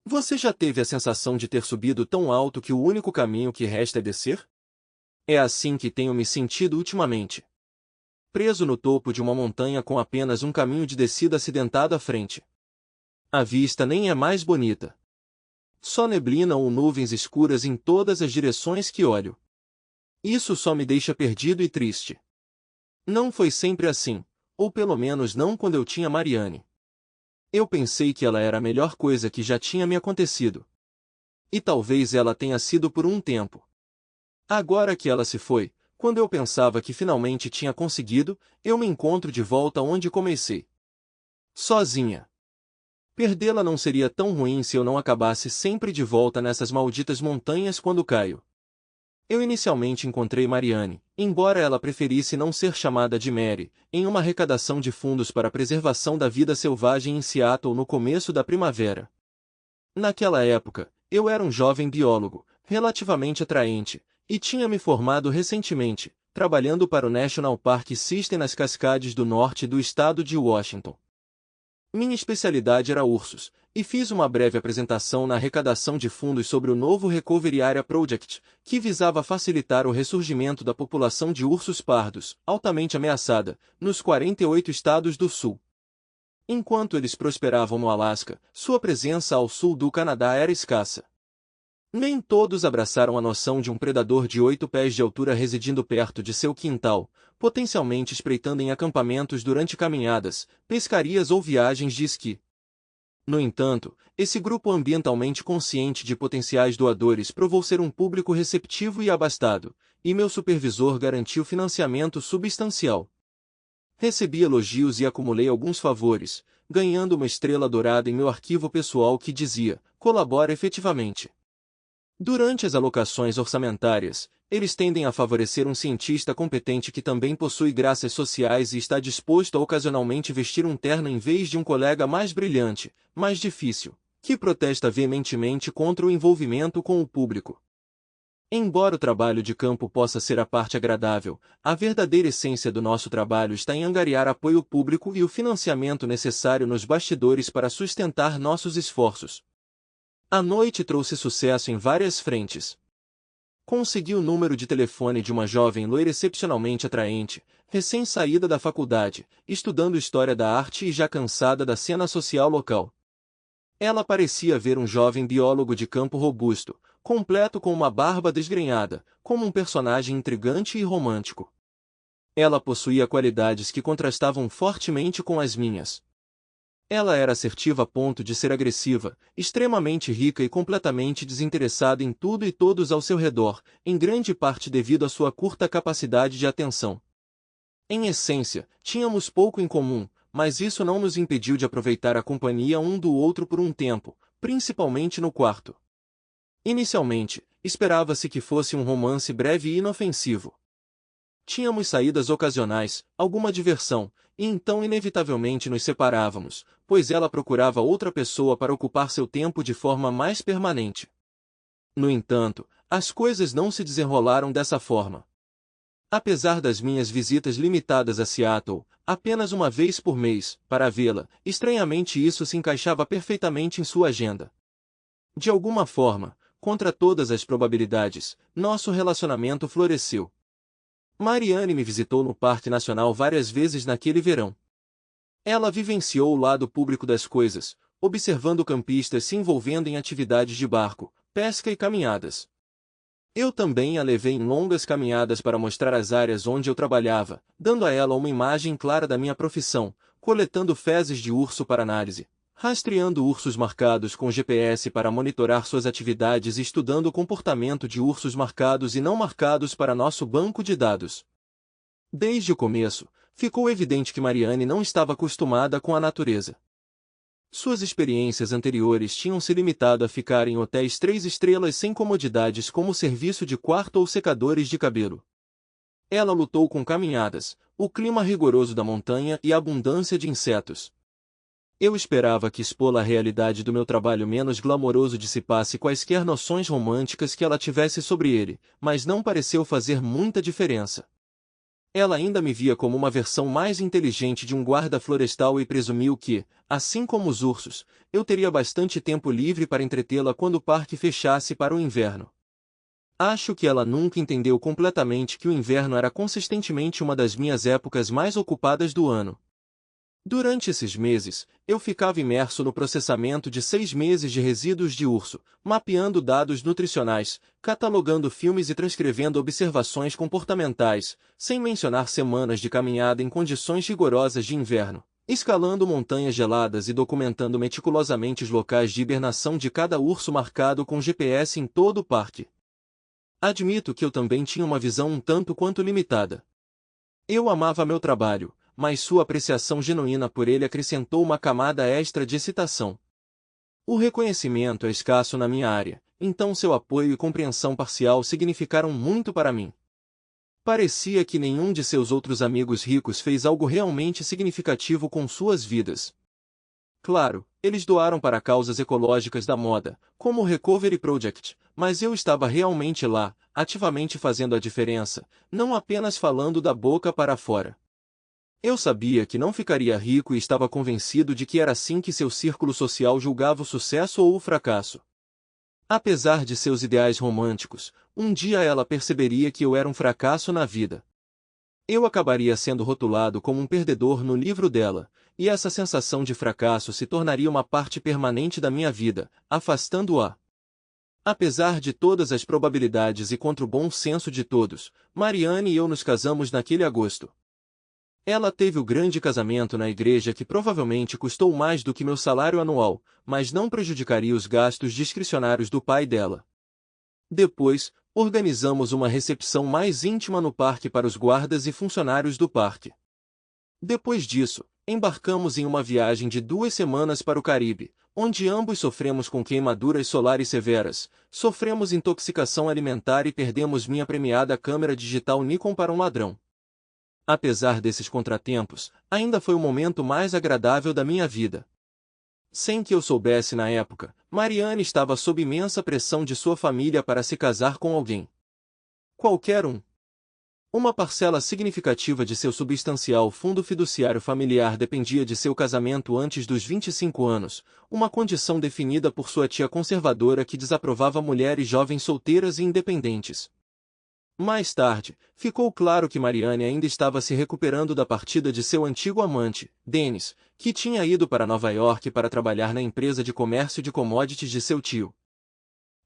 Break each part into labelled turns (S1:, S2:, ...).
S1: Você já teve a sensação de ter subido tão alto que o único caminho que resta é descer? É assim que tenho me sentido ultimamente. Preso no topo de uma montanha com apenas um caminho de descida acidentado à frente. A vista nem é mais bonita. Só neblina ou nuvens escuras em todas as direções que olho. Isso só me deixa perdido e triste. Não foi sempre assim, ou pelo menos não quando eu tinha Mariane. Eu pensei que ela era a melhor coisa que já tinha me acontecido. E talvez ela tenha sido por um tempo. Agora que ela se foi, quando eu pensava que finalmente tinha conseguido, eu me encontro de volta onde comecei. Sozinha. Perdê-la não seria tão ruim se eu não acabasse sempre de volta nessas malditas montanhas quando caio. Eu inicialmente encontrei Mariane, embora ela preferisse não ser chamada de Mary, em uma arrecadação de fundos para a preservação da vida selvagem em Seattle no começo da primavera. Naquela época, eu era um jovem biólogo, relativamente atraente, e tinha me formado recentemente, trabalhando para o National Park System nas Cascades do Norte do estado de Washington. Minha especialidade era ursos, e fiz uma breve apresentação na arrecadação de fundos sobre o novo Recovery Area Project, que visava facilitar o ressurgimento da população de ursos pardos, altamente ameaçada, nos 48 estados do sul. Enquanto eles prosperavam no Alasca, sua presença ao sul do Canadá era escassa. Nem todos abraçaram a noção de um predador de 8 pés de altura residindo perto de seu quintal, potencialmente espreitando em acampamentos durante caminhadas, pescarias ou viagens de esqui. No entanto, esse grupo ambientalmente consciente de potenciais doadores provou ser um público receptivo e abastado, e meu supervisor garantiu financiamento substancial. Recebi elogios e acumulei alguns favores, ganhando uma estrela dourada em meu arquivo pessoal que dizia: colabora efetivamente. Durante as alocações orçamentárias, eles tendem a favorecer um cientista competente que também possui graças sociais e está disposto a ocasionalmente vestir um terno em vez de um colega mais brilhante, mais difícil, que protesta veementemente contra o envolvimento com o público. Embora o trabalho de campo possa ser a parte agradável, a verdadeira essência do nosso trabalho está em angariar apoio público e o financiamento necessário nos bastidores para sustentar nossos esforços. A noite trouxe sucesso em várias frentes. Consegui o número de telefone de uma jovem loira excepcionalmente atraente, recém-saída da faculdade, estudando história da arte e já cansada da cena social local. Ela parecia ver um jovem biólogo de campo robusto, completo com uma barba desgrenhada, como um personagem intrigante e romântico. Ela possuía qualidades que contrastavam fortemente com as minhas. Ela era assertiva a ponto de ser agressiva, extremamente rica e completamente desinteressada em tudo e todos ao seu redor, em grande parte devido à sua curta capacidade de atenção. Em essência, tínhamos pouco em comum, mas isso não nos impediu de aproveitar a companhia um do outro por um tempo, principalmente no quarto. Inicialmente, esperava-se que fosse um romance breve e inofensivo. Tínhamos saídas ocasionais, alguma diversão, e então inevitavelmente nos separávamos, pois ela procurava outra pessoa para ocupar seu tempo de forma mais permanente. No entanto, as coisas não se desenrolaram dessa forma. Apesar das minhas visitas limitadas a Seattle, apenas uma vez por mês, para vê-la, estranhamente isso se encaixava perfeitamente em sua agenda. De alguma forma, contra todas as probabilidades, nosso relacionamento floresceu. Mariane me visitou no Parque Nacional várias vezes naquele verão. Ela vivenciou o lado público das coisas, observando campistas se envolvendo em atividades de barco, pesca e caminhadas. Eu também a levei em longas caminhadas para mostrar as áreas onde eu trabalhava, dando a ela uma imagem clara da minha profissão, coletando fezes de urso para análise, rastreando ursos marcados com GPS para monitorar suas atividades e estudando o comportamento de ursos marcados e não marcados para nosso banco de dados. Desde o começo, ficou evidente que Mariane não estava acostumada com a natureza. Suas experiências anteriores tinham se limitado a ficar em hotéis 3 estrelas sem comodidades como serviço de quarto ou secadores de cabelo. Ela lutou com caminhadas, o clima rigoroso da montanha e a abundância de insetos. Eu esperava que expô-la à realidade do meu trabalho menos glamouroso dissipasse quaisquer noções românticas que ela tivesse sobre ele, mas não pareceu fazer muita diferença. Ela ainda me via como uma versão mais inteligente de um guarda florestal e presumiu que, assim como os ursos, eu teria bastante tempo livre para entretê-la quando o parque fechasse para o inverno. Acho que ela nunca entendeu completamente que o inverno era consistentemente uma das minhas épocas mais ocupadas do ano. Durante esses meses, eu ficava imerso no processamento de 6 meses de resíduos de urso, mapeando dados nutricionais, catalogando filmes e transcrevendo observações comportamentais, sem mencionar semanas de caminhada em condições rigorosas de inverno, escalando montanhas geladas e documentando meticulosamente os locais de hibernação de cada urso marcado com GPS em todo o parque. Admito que eu também tinha uma visão um tanto quanto limitada. Eu amava meu trabalho, mas sua apreciação genuína por ele acrescentou uma camada extra de excitação. O reconhecimento é escasso na minha área, então seu apoio e compreensão parcial significaram muito para mim. Parecia que nenhum de seus outros amigos ricos fez algo realmente significativo com suas vidas. Claro, eles doaram para causas ecológicas da moda, como o Recovery Project, mas eu estava realmente lá, ativamente fazendo a diferença, não apenas falando da boca para fora. Eu sabia que não ficaria rico e estava convencido de que era assim que seu círculo social julgava o sucesso ou o fracasso. Apesar de seus ideais românticos, um dia ela perceberia que eu era um fracasso na vida. Eu acabaria sendo rotulado como um perdedor no livro dela, e essa sensação de fracasso se tornaria uma parte permanente da minha vida, afastando-a. Apesar de todas as probabilidades e contra o bom senso de todos, Mariane e eu nos casamos naquele agosto. Ela teve o grande casamento na igreja que provavelmente custou mais do que meu salário anual, mas não prejudicaria os gastos discricionários do pai dela. Depois, organizamos uma recepção mais íntima no parque para os guardas e funcionários do parque. Depois disso, embarcamos em uma viagem de 2 semanas para o Caribe, onde ambos sofremos com queimaduras solares severas, sofremos intoxicação alimentar e perdemos minha premiada câmera digital Nikon para um ladrão. Apesar desses contratempos, ainda foi o momento mais agradável da minha vida. Sem que eu soubesse na época, Mariane estava sob imensa pressão de sua família para se casar com alguém. Qualquer um. Uma parcela significativa de seu substancial fundo fiduciário familiar dependia de seu casamento antes dos 25 anos, uma condição definida por sua tia conservadora que desaprovava mulheres jovens solteiras e independentes. Mais tarde, ficou claro que Mariane ainda estava se recuperando da partida de seu antigo amante, Dennis, que tinha ido para Nova York para trabalhar na empresa de comércio de commodities de seu tio.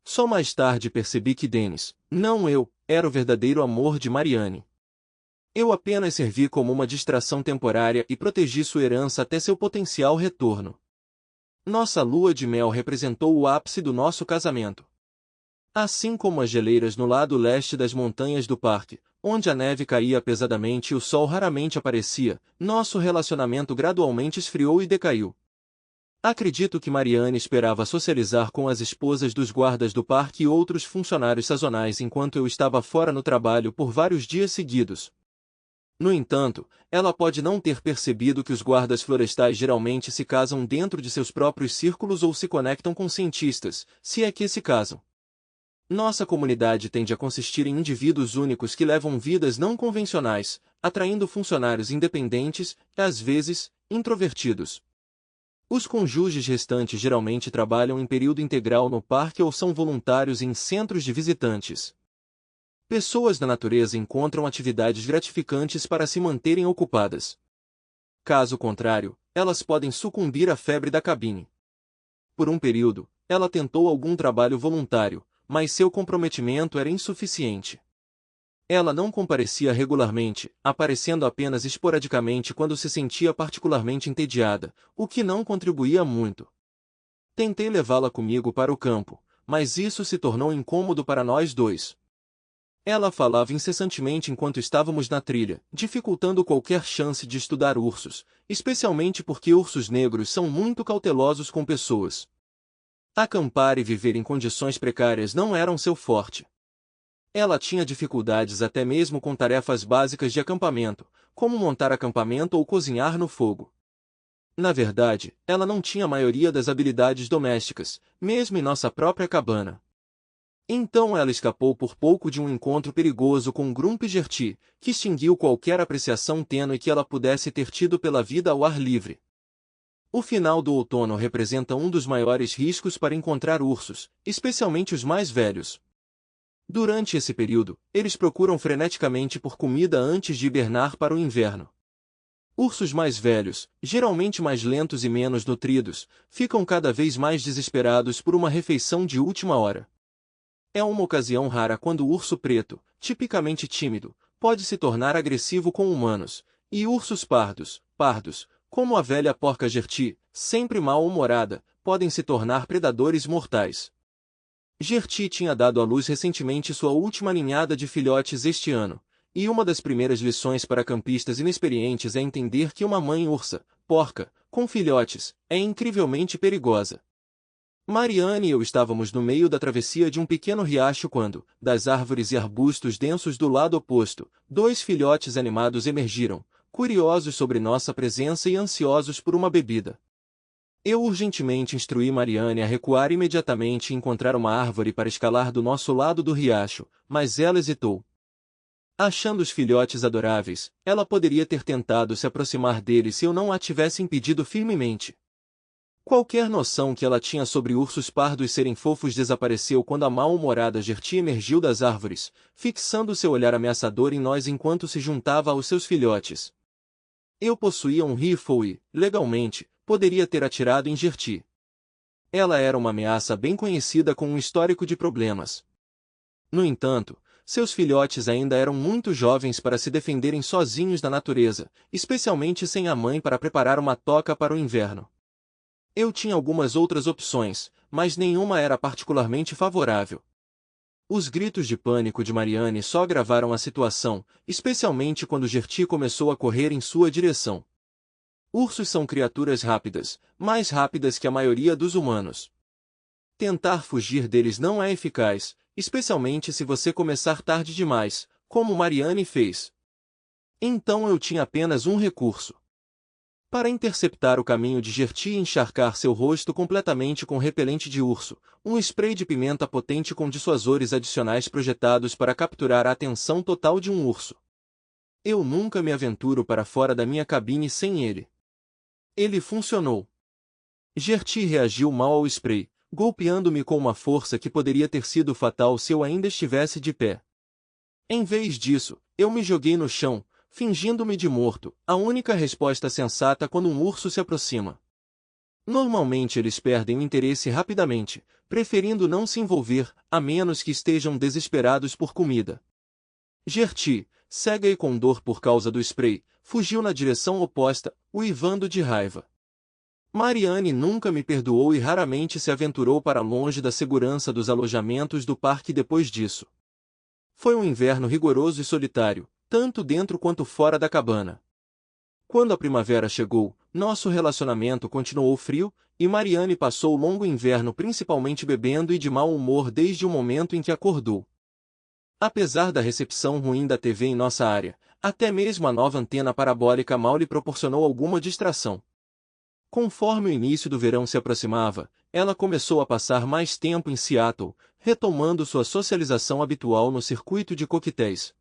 S1: Só mais tarde percebi que Dennis, não eu, era o verdadeiro amor de Mariane. Eu apenas servi como uma distração temporária e protegi sua herança até seu potencial retorno. Nossa lua de mel representou o ápice do nosso casamento. Assim como as geleiras no lado leste das montanhas do parque, onde a neve caía pesadamente e o sol raramente aparecia, nosso relacionamento gradualmente esfriou e decaiu. Acredito que Mariane esperava socializar com as esposas dos guardas do parque e outros funcionários sazonais enquanto eu estava fora no trabalho por vários dias seguidos. No entanto, ela pode não ter percebido que os guardas florestais geralmente se casam dentro de seus próprios círculos ou se conectam com cientistas, se é que se casam. Nossa comunidade tende a consistir em indivíduos únicos que levam vidas não convencionais, atraindo funcionários independentes e, às vezes, introvertidos. Os cônjuges restantes geralmente trabalham em período integral no parque ou são voluntários em centros de visitantes. Pessoas da natureza encontram atividades gratificantes para se manterem ocupadas. Caso contrário, elas podem sucumbir à febre da cabine. Por um período, ela tentou algum trabalho voluntário, mas seu comprometimento era insuficiente. Ela não comparecia regularmente, aparecendo apenas esporadicamente quando se sentia particularmente entediada, o que não contribuía muito. Tentei levá-la comigo para o campo, mas isso se tornou incômodo para nós dois. Ela falava incessantemente enquanto estávamos na trilha, dificultando qualquer chance de estudar ursos, especialmente porque ursos negros são muito cautelosos com pessoas. Acampar e viver em condições precárias não eram seu forte. Ela tinha dificuldades até mesmo com tarefas básicas de acampamento, como montar acampamento ou cozinhar no fogo. Na verdade, ela não tinha a maioria das habilidades domésticas, mesmo em nossa própria cabana. Então ela escapou por pouco de um encontro perigoso com Grumpy-Gertie, que extinguiu qualquer apreciação tênue que ela pudesse ter tido pela vida ao ar livre. O final do outono representa um dos maiores riscos para encontrar ursos, especialmente os mais velhos. Durante esse período, eles procuram freneticamente por comida antes de hibernar para o inverno. Ursos mais velhos, geralmente mais lentos e menos nutridos, ficam cada vez mais desesperados por uma refeição de última hora. É uma ocasião rara quando o urso preto, tipicamente tímido, pode se tornar agressivo com humanos, e ursos pardos, como a velha porca Gertie, sempre mal-humorada, podem se tornar predadores mortais. Gertie tinha dado à luz recentemente sua última ninhada de filhotes este ano, e uma das primeiras lições para campistas inexperientes é entender que uma mãe porca, com filhotes, é incrivelmente perigosa. Mariane e eu estávamos no meio da travessia de um pequeno riacho quando, das árvores e arbustos densos do lado oposto, dois filhotes animados emergiram, curiosos sobre nossa presença e ansiosos por uma bebida. Eu urgentemente instruí Mariane a recuar imediatamente e encontrar uma árvore para escalar do nosso lado do riacho, mas ela hesitou. Achando os filhotes adoráveis, ela poderia ter tentado se aproximar deles se eu não a tivesse impedido firmemente. Qualquer noção que ela tinha sobre ursos pardos serem fofos desapareceu quando a mal-humorada Gertie emergiu das árvores, fixando seu olhar ameaçador em nós enquanto se juntava aos seus filhotes. Eu possuía um rifle e, legalmente, poderia ter atirado em Gertie. Ela era uma ameaça bem conhecida com um histórico de problemas. No entanto, seus filhotes ainda eram muito jovens para se defenderem sozinhos da natureza, especialmente sem a mãe para preparar uma toca para o inverno. Eu tinha algumas outras opções, mas nenhuma era particularmente favorável. Os gritos de pânico de Mariane só agravaram a situação, especialmente quando Gertie começou a correr em sua direção. Ursos são criaturas rápidas, mais rápidas que a maioria dos humanos. Tentar fugir deles não é eficaz, especialmente se você começar tarde demais, como Mariane fez. Então eu tinha apenas um recurso. Para interceptar o caminho de Gertie e encharcar seu rosto completamente com repelente de urso, um spray de pimenta potente com dissuasores adicionais projetados para capturar a atenção total de um urso. Eu nunca me aventuro para fora da minha cabine sem ele. Ele funcionou. Gertie reagiu mal ao spray, golpeando-me com uma força que poderia ter sido fatal se eu ainda estivesse de pé. Em vez disso, eu me joguei no chão, fingindo-me de morto, a única resposta sensata quando um urso se aproxima. Normalmente eles perdem o interesse rapidamente, preferindo não se envolver, a menos que estejam desesperados por comida. Gertie, cega e com dor por causa do spray, fugiu na direção oposta, uivando de raiva. Mariane nunca me perdoou e raramente se aventurou para longe da segurança dos alojamentos do parque depois disso. Foi um inverno rigoroso e solitário, tanto dentro quanto fora da cabana. Quando a primavera chegou, nosso relacionamento continuou frio, e Mariane passou o longo inverno principalmente bebendo e de mau humor desde o momento em que acordou. Apesar da recepção ruim da TV em nossa área, até mesmo a nova antena parabólica mal lhe proporcionou alguma distração. Conforme o início do verão se aproximava, ela começou a passar mais tempo em Seattle, retomando sua socialização habitual no circuito de coquetéis.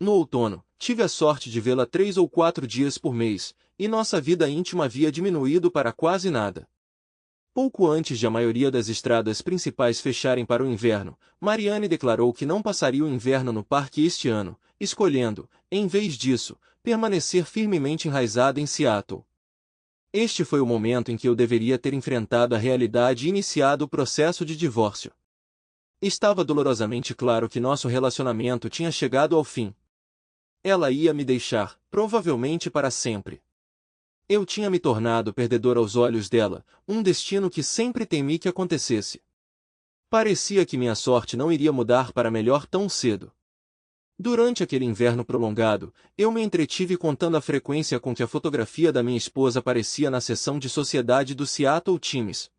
S1: No outono, tive a sorte de vê-la 3 ou 4 dias por mês, e nossa vida íntima havia diminuído para quase nada. Pouco antes de a maioria das estradas principais fecharem para o inverno, Mariane declarou que não passaria o inverno no parque este ano, escolhendo, em vez disso, permanecer firmemente enraizada em Seattle. Este foi o momento em que eu deveria ter enfrentado a realidade e iniciado o processo de divórcio. Estava dolorosamente claro que nosso relacionamento tinha chegado ao fim. Ela ia me deixar, provavelmente para sempre. Eu tinha me tornado perdedor aos olhos dela, um destino que sempre temi que acontecesse. Parecia que minha sorte não iria mudar para melhor tão cedo. Durante aquele inverno prolongado, eu me entretive contando a frequência com que a fotografia da minha esposa aparecia na seção de sociedade do Seattle Times.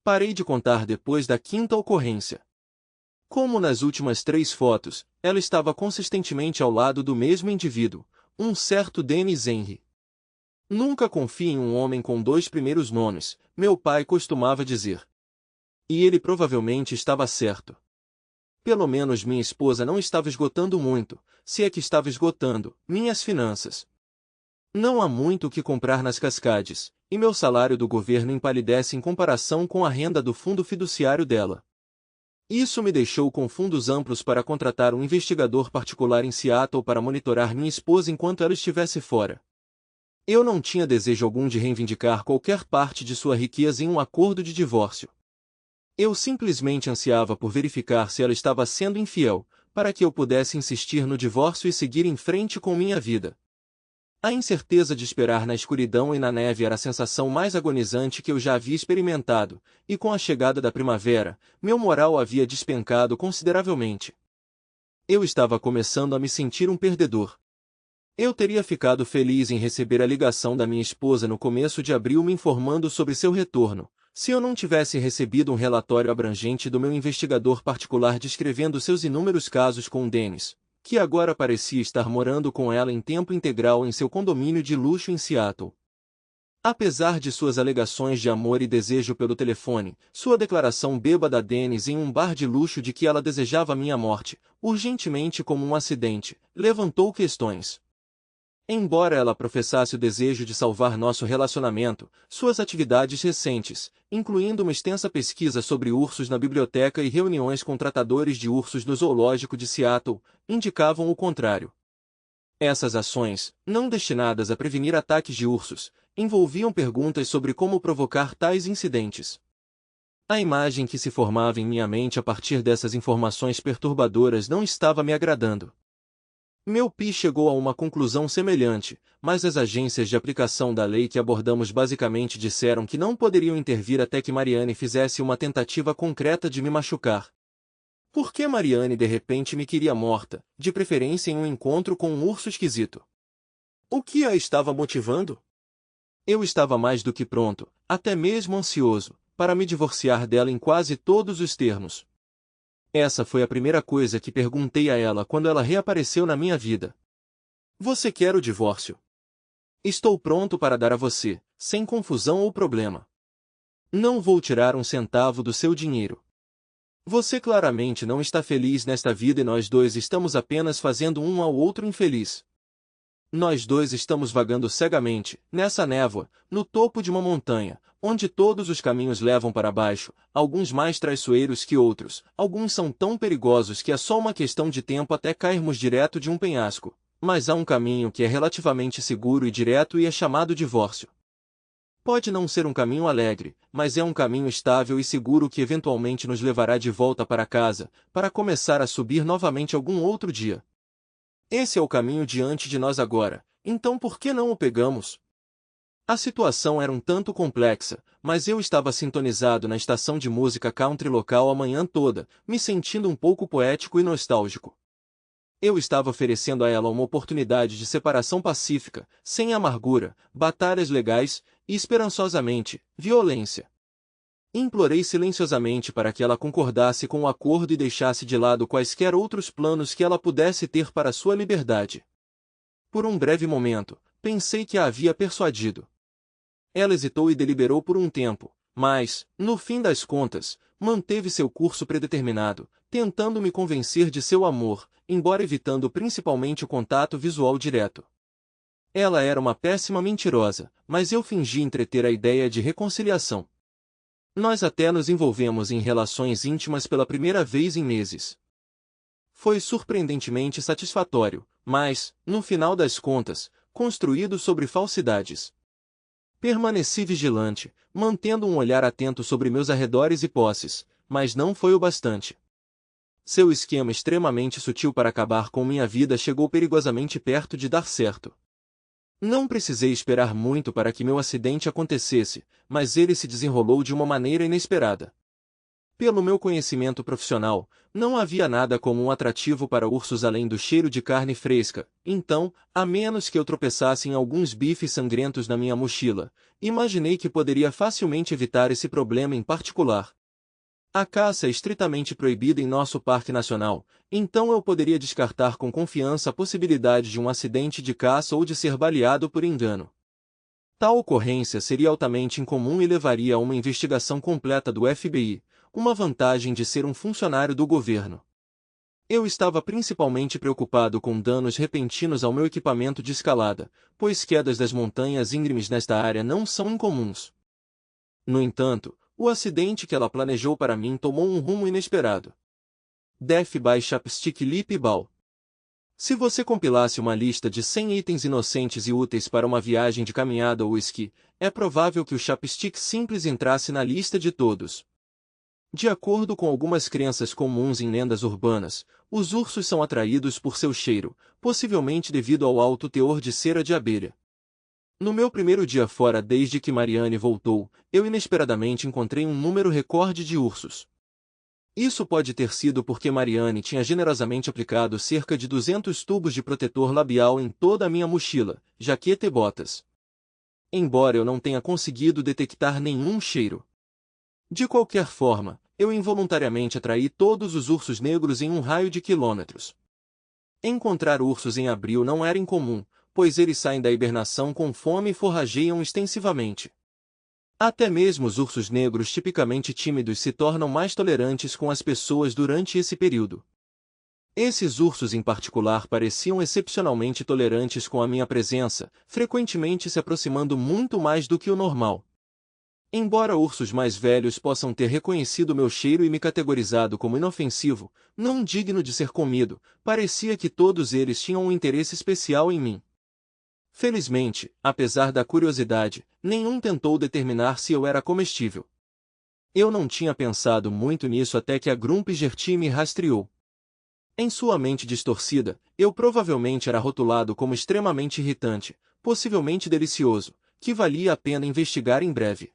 S1: Parei de contar depois da quinta ocorrência. Como nas últimas 3 fotos, ela estava consistentemente ao lado do mesmo indivíduo, um certo Dennis Henry. Nunca confie em um homem com 2 primeiros nomes, meu pai costumava dizer. E ele provavelmente estava certo. Pelo menos minha esposa não estava esgotando muito, se é que estava esgotando, minhas finanças. Não há muito o que comprar nas Cascades, e meu salário do governo empalidece em comparação com a renda do fundo fiduciário dela. Isso me deixou com fundos amplos para contratar um investigador particular em Seattle para monitorar minha esposa enquanto ela estivesse fora. Eu não tinha desejo algum de reivindicar qualquer parte de sua riqueza em um acordo de divórcio. Eu simplesmente ansiava por verificar se ela estava sendo infiel, para que eu pudesse insistir no divórcio e seguir em frente com minha vida. A incerteza de esperar na escuridão e na neve era a sensação mais agonizante que eu já havia experimentado, e com a chegada da primavera, meu moral havia despencado consideravelmente. Eu estava começando a me sentir um perdedor. Eu teria ficado feliz em receber a ligação da minha esposa no começo de abril me informando sobre seu retorno, se eu não tivesse recebido um relatório abrangente do meu investigador particular descrevendo seus inúmeros casos com Dennis, que agora parecia estar morando com ela em tempo integral em seu condomínio de luxo em Seattle. Apesar de suas alegações de amor e desejo pelo telefone, sua declaração bêbada a Dennis em um bar de luxo de que ela desejava minha morte, urgentemente como um acidente, levantou questões. Embora ela professasse o desejo de salvar nosso relacionamento, suas atividades recentes, incluindo uma extensa pesquisa sobre ursos na biblioteca e reuniões com tratadores de ursos no zoológico de Seattle, indicavam o contrário. Essas ações, não destinadas a prevenir ataques de ursos, envolviam perguntas sobre como provocar tais incidentes. A imagem que se formava em minha mente a partir dessas informações perturbadoras não estava me agradando. Meu PI chegou a uma conclusão semelhante, mas as agências de aplicação da lei que abordamos basicamente disseram que não poderiam intervir até que Mariane fizesse uma tentativa concreta de me machucar. Por que Mariane de repente me queria morta, de preferência em um encontro com um urso esquisito? O que a estava motivando? Eu estava mais do que pronto, até mesmo ansioso, para me divorciar dela em quase todos os termos. Essa foi a primeira coisa que perguntei a ela quando ela reapareceu na minha vida. Você quer o divórcio? Estou pronto para dar a você, sem confusão ou problema. Não vou tirar um centavo do seu dinheiro. Você claramente não está feliz nesta vida e nós dois estamos apenas fazendo um ao outro infeliz. Nós dois estamos vagando cegamente, nessa névoa, no topo de uma montanha, onde todos os caminhos levam para baixo, alguns mais traiçoeiros que outros, alguns são tão perigosos que é só uma questão de tempo até cairmos direto de um penhasco, mas há um caminho que é relativamente seguro e direto e é chamado divórcio. Pode não ser um caminho alegre, mas é um caminho estável e seguro que eventualmente nos levará de volta para casa, para começar a subir novamente algum outro dia. Esse é o caminho diante de nós agora, então por que não o pegamos? A situação era um tanto complexa, mas eu estava sintonizado na estação de música country local a manhã toda, me sentindo um pouco poético e nostálgico. Eu estava oferecendo a ela uma oportunidade de separação pacífica, sem amargura, batalhas legais e, esperançosamente, violência. Implorei silenciosamente para que ela concordasse com o acordo e deixasse de lado quaisquer outros planos que ela pudesse ter para sua liberdade. Por um breve momento, pensei que a havia persuadido. Ela hesitou e deliberou por um tempo, mas, no fim das contas, manteve seu curso predeterminado, tentando me convencer de seu amor, embora evitando principalmente o contato visual direto. Ela era uma péssima mentirosa, mas eu fingi entreter a ideia de reconciliação. Nós até nos envolvemos em relações íntimas pela primeira vez em meses. Foi surpreendentemente satisfatório, mas, no final das contas, construído sobre falsidades. Permaneci vigilante, mantendo um olhar atento sobre meus arredores e posses, mas não foi o bastante. Seu esquema extremamente sutil para acabar com minha vida chegou perigosamente perto de dar certo. Não precisei esperar muito para que meu acidente acontecesse, mas ele se desenrolou de uma maneira inesperada. Pelo meu conhecimento profissional, não havia nada como um atrativo para ursos além do cheiro de carne fresca, então, a menos que eu tropeçasse em alguns bifes sangrentos na minha mochila, imaginei que poderia facilmente evitar esse problema em particular. A caça é estritamente proibida em nosso parque nacional, então eu poderia descartar com confiança a possibilidade de um acidente de caça ou de ser baleado por engano. Tal ocorrência seria altamente incomum e levaria a uma investigação completa do FBI, uma vantagem de ser um funcionário do governo. Eu estava principalmente preocupado com danos repentinos ao meu equipamento de escalada, pois quedas das montanhas íngremes nesta área não são incomuns. No entanto, o acidente que ela planejou para mim tomou um rumo inesperado. Death by Chapstick Lip Balm. Se você compilasse uma lista de 100 itens inocentes e úteis para uma viagem de caminhada ou esqui, é provável que o chapstick simples entrasse na lista de todos. De acordo com algumas crenças comuns em lendas urbanas, os ursos são atraídos por seu cheiro, possivelmente devido ao alto teor de cera de abelha. No meu primeiro dia fora desde que Marianne voltou, eu inesperadamente encontrei um número recorde de ursos. Isso pode ter sido porque Marianne tinha generosamente aplicado cerca de 200 tubos de protetor labial em toda a minha mochila, jaqueta e botas. Embora eu não tenha conseguido detectar nenhum cheiro. De qualquer forma, eu involuntariamente atraí todos os ursos negros em um raio de quilômetros. Encontrar ursos em abril não era incomum, pois eles saem da hibernação com fome e forrageiam extensivamente. Até mesmo os ursos negros tipicamente tímidos se tornam mais tolerantes com as pessoas durante esse período. Esses ursos em particular pareciam excepcionalmente tolerantes com a minha presença, frequentemente se aproximando muito mais do que o normal. Embora ursos mais velhos possam ter reconhecido meu cheiro e me categorizado como inofensivo, não digno de ser comido, parecia que todos eles tinham um interesse especial em mim. Felizmente, apesar da curiosidade, nenhum tentou determinar se eu era comestível. Eu não tinha pensado muito nisso até que a Grumpy me rastreou. Em sua mente distorcida, eu provavelmente era rotulado como extremamente irritante, possivelmente delicioso, que valia a pena investigar em breve.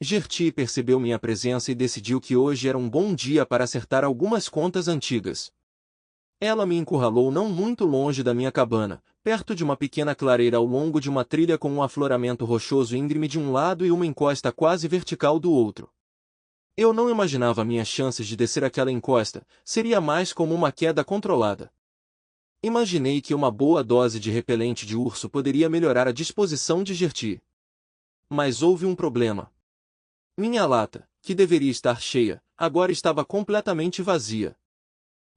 S1: Gertie percebeu minha presença e decidiu que hoje era um bom dia para acertar algumas contas antigas. Ela me encurralou não muito longe da minha cabana, perto de uma pequena clareira ao longo de uma trilha com um afloramento rochoso íngreme de um lado e uma encosta quase vertical do outro. Eu não imaginava minhas chances de descer aquela encosta, seria mais como uma queda controlada. Imaginei que uma boa dose de repelente de urso poderia melhorar a disposição de Gertie. Mas houve um problema. Minha lata, que deveria estar cheia, agora estava completamente vazia.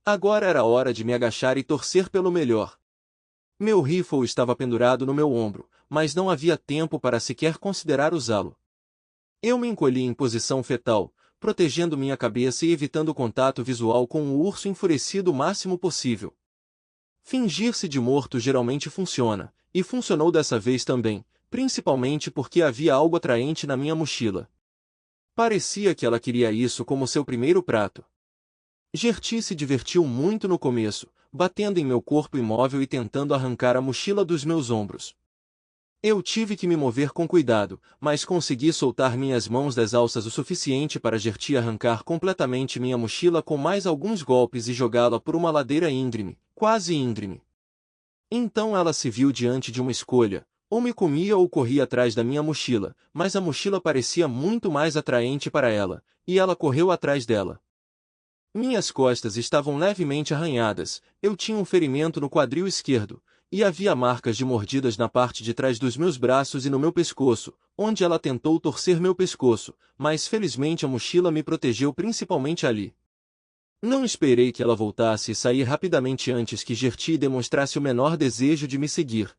S1: Agora era hora de me agachar e torcer pelo melhor. Meu rifle estava pendurado no meu ombro, mas não havia tempo para sequer considerar usá-lo. Eu me encolhi em posição fetal, protegendo minha cabeça e evitando contato visual com o urso enfurecido o máximo possível. Fingir-se de morto geralmente funciona, e funcionou dessa vez também, principalmente porque havia algo atraente na minha mochila. Parecia que ela queria isso como seu primeiro prato. Gertie se divertiu muito no começo, batendo em meu corpo imóvel e tentando arrancar a mochila dos meus ombros. Eu tive que me mover com cuidado, mas consegui soltar minhas mãos das alças o suficiente para Gertie arrancar completamente minha mochila com mais alguns golpes e jogá-la por uma ladeira íngreme, quase íngreme. Então ela se viu diante de uma escolha: ou me comia ou corria atrás da minha mochila, mas a mochila parecia muito mais atraente para ela, e ela correu atrás dela. Minhas costas estavam levemente arranhadas, eu tinha um ferimento no quadril esquerdo, e havia marcas de mordidas na parte de trás dos meus braços e no meu pescoço, onde ela tentou torcer meu pescoço, mas felizmente a mochila me protegeu principalmente ali. Não esperei que ela voltasse e saí rapidamente antes que Gertie demonstrasse o menor desejo de me seguir.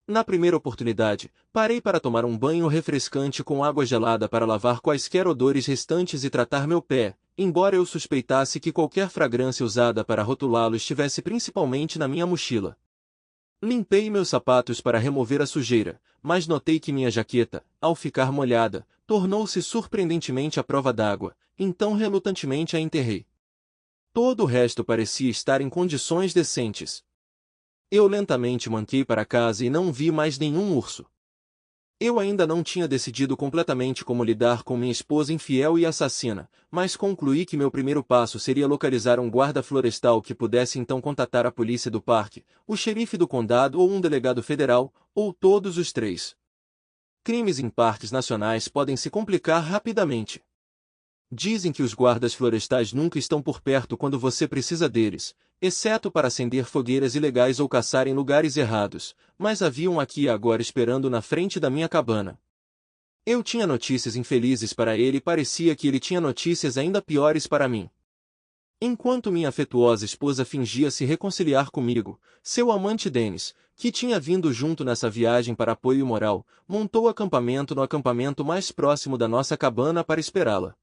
S1: Na primeira oportunidade, parei para tomar um banho refrescante com água gelada para lavar quaisquer odores restantes e tratar meu pé, embora eu suspeitasse que qualquer fragrância usada para rotulá-lo estivesse principalmente na minha mochila. Limpei meus sapatos para remover a sujeira, mas notei que minha jaqueta, ao ficar molhada, tornou-se surpreendentemente à prova d'água, então relutantemente a enterrei. Todo o resto parecia estar em condições decentes. Eu lentamente manquei para casa e não vi mais nenhum urso. Eu ainda não tinha decidido completamente como lidar com minha esposa infiel e assassina, mas concluí que meu primeiro passo seria localizar um guarda florestal que pudesse então contatar a polícia do parque, o xerife do condado ou um delegado federal, ou todos os três. Crimes em parques nacionais podem se complicar rapidamente. Dizem que os guardas florestais nunca estão por perto quando você precisa deles, exceto para acender fogueiras ilegais ou caçar em lugares errados, mas havia um aqui e agora esperando na frente da minha cabana. Eu tinha notícias infelizes para ele e parecia que ele tinha notícias ainda piores para mim. Enquanto minha afetuosa esposa fingia se reconciliar comigo, seu amante Dennis, que tinha vindo junto nessa viagem para apoio moral, montou acampamento no acampamento mais próximo da nossa cabana para esperá-la.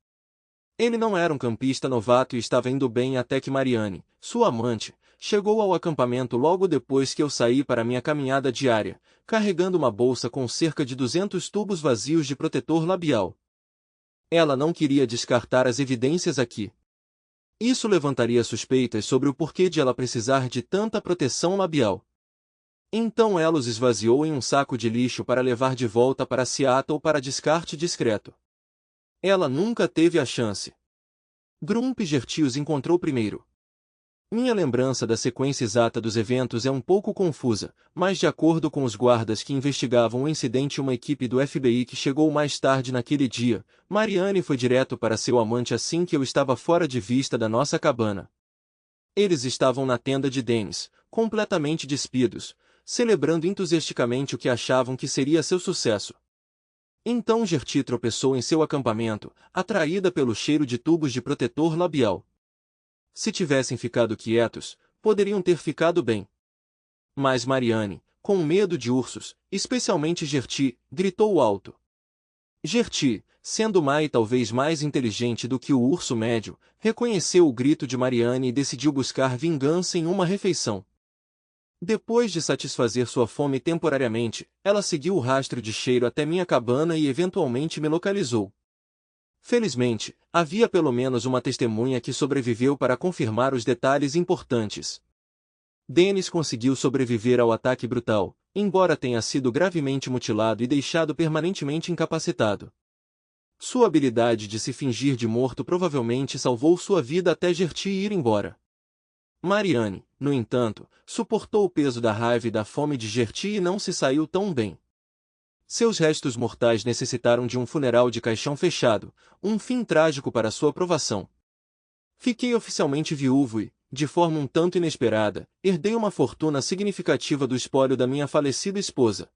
S1: Ele não era um campista novato e estava indo bem até que Mariane, sua amante, chegou ao acampamento logo depois que eu saí para minha caminhada diária, carregando uma bolsa com cerca de 200 tubos vazios de protetor labial. Ela não queria descartar as evidências aqui. Isso levantaria suspeitas sobre o porquê de ela precisar de tanta proteção labial. Então ela os esvaziou em um saco de lixo para levar de volta para Seattle para descarte discreto. Ela nunca teve a chance. Grump Gertie os encontrou primeiro. Minha lembrança da sequência exata dos eventos é um pouco confusa, mas de acordo com os guardas que investigavam o incidente e uma equipe do FBI que chegou mais tarde naquele dia, Mariane foi direto para seu amante assim que eu estava fora de vista da nossa cabana. Eles estavam na tenda de Dennis, completamente despidos, celebrando entusiasticamente o que achavam que seria seu sucesso. Então Gertie tropeçou em seu acampamento, atraída pelo cheiro de tubos de protetor labial. Se tivessem ficado quietos, poderiam ter ficado bem. Mas Mariane, com medo de ursos, especialmente Gertie, gritou alto. Gertie, sendo má e talvez mais inteligente do que o urso médio, reconheceu o grito de Mariane e decidiu buscar vingança em uma refeição. Depois de satisfazer sua fome temporariamente, ela seguiu o rastro de cheiro até minha cabana e eventualmente me localizou. Felizmente, havia pelo menos uma testemunha que sobreviveu para confirmar os detalhes importantes. Dennis conseguiu sobreviver ao ataque brutal, embora tenha sido gravemente mutilado e deixado permanentemente incapacitado. Sua habilidade de se fingir de morto provavelmente salvou sua vida até Gertie ir embora. Mariane, no entanto, suportou o peso da raiva e da fome de Gertie e não se saiu tão bem. Seus restos mortais necessitaram de um funeral de caixão fechado, um fim trágico para sua provação. Fiquei oficialmente viúvo e, de forma um tanto inesperada, herdei uma fortuna significativa do espólio da minha falecida esposa.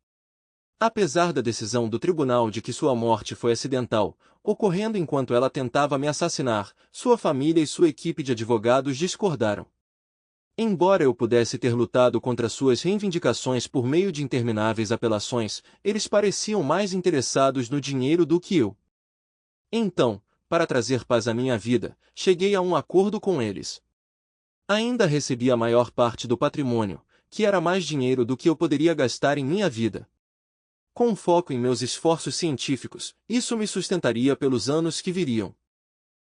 S1: Apesar da decisão do tribunal de que sua morte foi acidental, ocorrendo enquanto ela tentava me assassinar, sua família e sua equipe de advogados discordaram. Embora eu pudesse ter lutado contra suas reivindicações por meio de intermináveis apelações, eles pareciam mais interessados no dinheiro do que eu. Então, para trazer paz à minha vida, cheguei a um acordo com eles. Ainda recebi a maior parte do patrimônio, que era mais dinheiro do que eu poderia gastar em minha vida. Com foco em meus esforços científicos, isso me sustentaria pelos anos que viriam.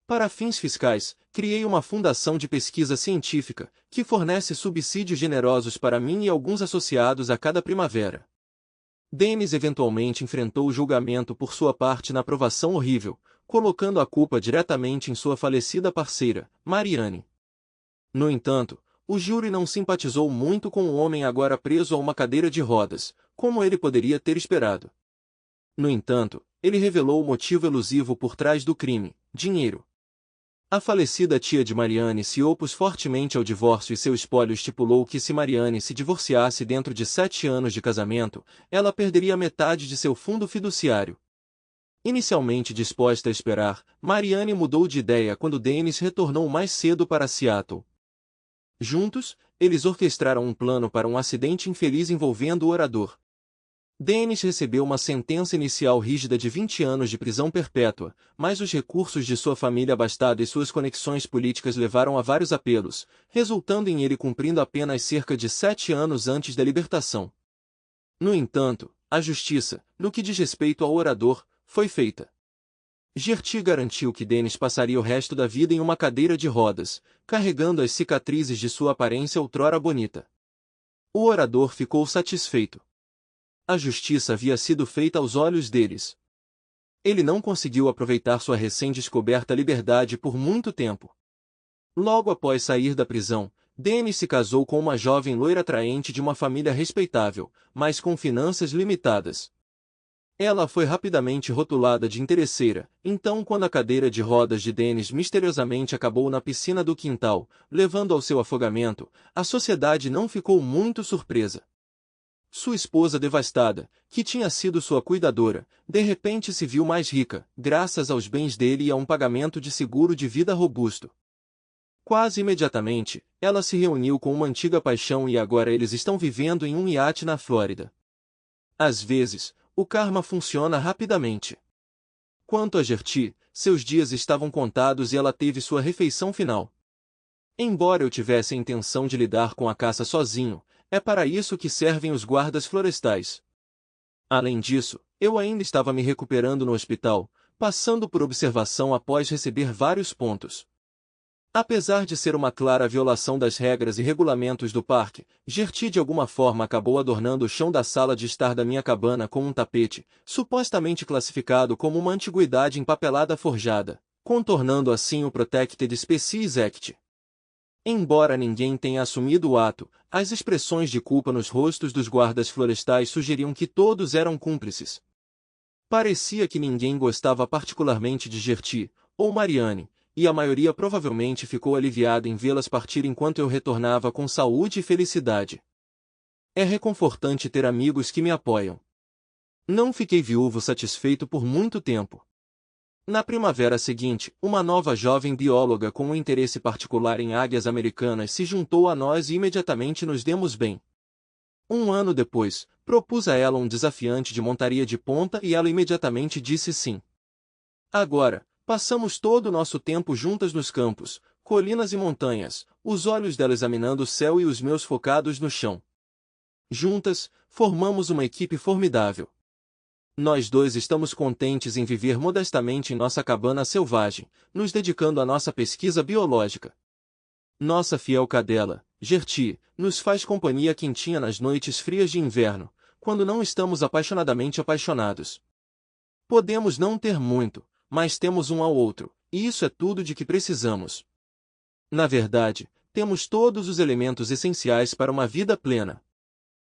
S1: Para fins fiscais, criei uma fundação de pesquisa científica, que fornece subsídios generosos para mim e alguns associados a cada primavera. Dennis eventualmente enfrentou o julgamento por sua parte na provação horrível, colocando a culpa diretamente em sua falecida parceira, Mariane. No entanto, o júri não simpatizou muito com o homem agora preso a uma cadeira de rodas, como ele poderia ter esperado. No entanto, ele revelou o motivo elusivo por trás do crime: dinheiro. A falecida tia de Mariane se opôs fortemente ao divórcio e seu espólio estipulou que se Mariane se divorciasse dentro de 7 anos de casamento, ela perderia metade de seu fundo fiduciário. Inicialmente disposta a esperar, Mariane mudou de ideia quando Dennis retornou mais cedo para Seattle. Juntos, eles orquestraram um plano para um acidente infeliz envolvendo o orador. Dennis recebeu uma sentença inicial rígida de 20 anos de prisão perpétua, mas os recursos de sua família abastada e suas conexões políticas levaram a vários apelos, resultando em ele cumprindo apenas cerca de 7 anos antes da libertação. No entanto, a justiça, no que diz respeito ao orador, foi feita. Gertie garantiu que Dennis passaria o resto da vida em uma cadeira de rodas, carregando as cicatrizes de sua aparência outrora bonita. O orador ficou satisfeito. A justiça havia sido feita aos olhos deles. Ele não conseguiu aproveitar sua recém-descoberta liberdade por muito tempo. Logo após sair da prisão, Dennis se casou com uma jovem loira atraente de uma família respeitável, mas com finanças limitadas. Ela foi rapidamente rotulada de interesseira, então quando a cadeira de rodas de Dennis misteriosamente acabou na piscina do quintal, levando ao seu afogamento, a sociedade não ficou muito surpresa. Sua esposa devastada, que tinha sido sua cuidadora, de repente se viu mais rica, graças aos bens dele e a um pagamento de seguro de vida robusto. Quase imediatamente, ela se reuniu com uma antiga paixão e agora eles estão vivendo em um iate na Flórida. Às vezes, o karma funciona rapidamente. Quanto a Gertie, seus dias estavam contados e ela teve sua refeição final. Embora eu tivesse a intenção de lidar com a caça sozinho, é para isso que servem os guardas florestais. Além disso, eu ainda estava me recuperando no hospital, passando por observação após receber vários pontos. Apesar de ser uma clara violação das regras e regulamentos do parque, Gertie de alguma forma acabou adornando o chão da sala de estar da minha cabana com um tapete, supostamente classificado como uma antiguidade empapelada forjada, contornando assim o Protected Species Act. Embora ninguém tenha assumido o ato, as expressões de culpa nos rostos dos guardas florestais sugeriam que todos eram cúmplices. Parecia que ninguém gostava particularmente de Gertie, ou Marianne, e a maioria provavelmente ficou aliviada em vê-las partir enquanto eu retornava com saúde e felicidade. É reconfortante ter amigos que me apoiam. Não fiquei viúvo satisfeito por muito tempo. Na primavera seguinte, uma nova jovem bióloga com um interesse particular em águias americanas se juntou a nós e imediatamente nos demos bem. Um ano depois, propus a ela um desafiante de montaria de ponta e ela imediatamente disse sim. Agora, passamos todo o nosso tempo juntas nos campos, colinas e montanhas, os olhos dela examinando o céu e os meus focados no chão. Juntas, formamos uma equipe formidável. Nós dois estamos contentes em viver modestamente em nossa cabana selvagem, nos dedicando à nossa pesquisa biológica. Nossa fiel cadela, Gertie, nos faz companhia quentinha nas noites frias de inverno, quando não estamos apaixonadamente apaixonados. Podemos não ter muito, mas temos um ao outro, e isso é tudo de que precisamos. Na verdade, temos todos os elementos essenciais para uma vida plena.